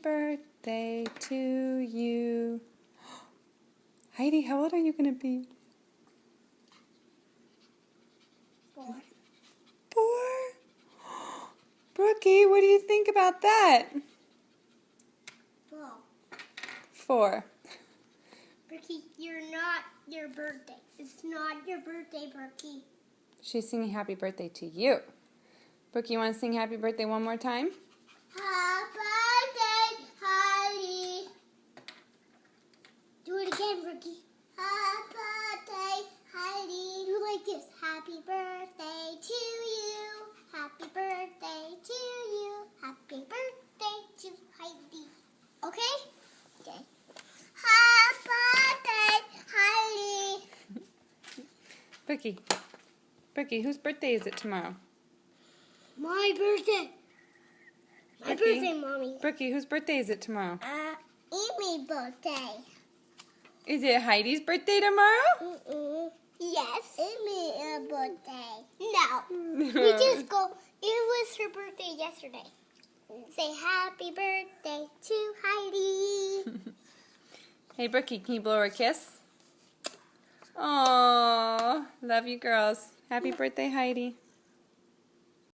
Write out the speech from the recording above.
birthday to you. Heidi, how old are you going to be? 4. 4? Brookie, what do you think about that? 4. 4. Brookie, you're not your birthday. It's not your birthday, Brookie. She's singing happy birthday to you. Brookie, you want to sing happy birthday one more time? Happy birthday, Heidi. Do it again, Brookie. Happy birthday, Heidi. Do like this. Happy birthday to you. Happy birthday to you. Happy birthday to Heidi. Okay? Okay. Happy birthday, Heidi. Brookie, whose birthday is it tomorrow? My birthday. My Brookie? birthday, Mommy. Brookie, whose birthday is it tomorrow? Amy's birthday. Is it Heidi's birthday tomorrow? Yes. Amy's birthday. No. We just go. It was her birthday yesterday. Say happy birthday to Heidi. Hey, Brookie, can you blow her a kiss? Aww, love you girls. Happy birthday, Heidi.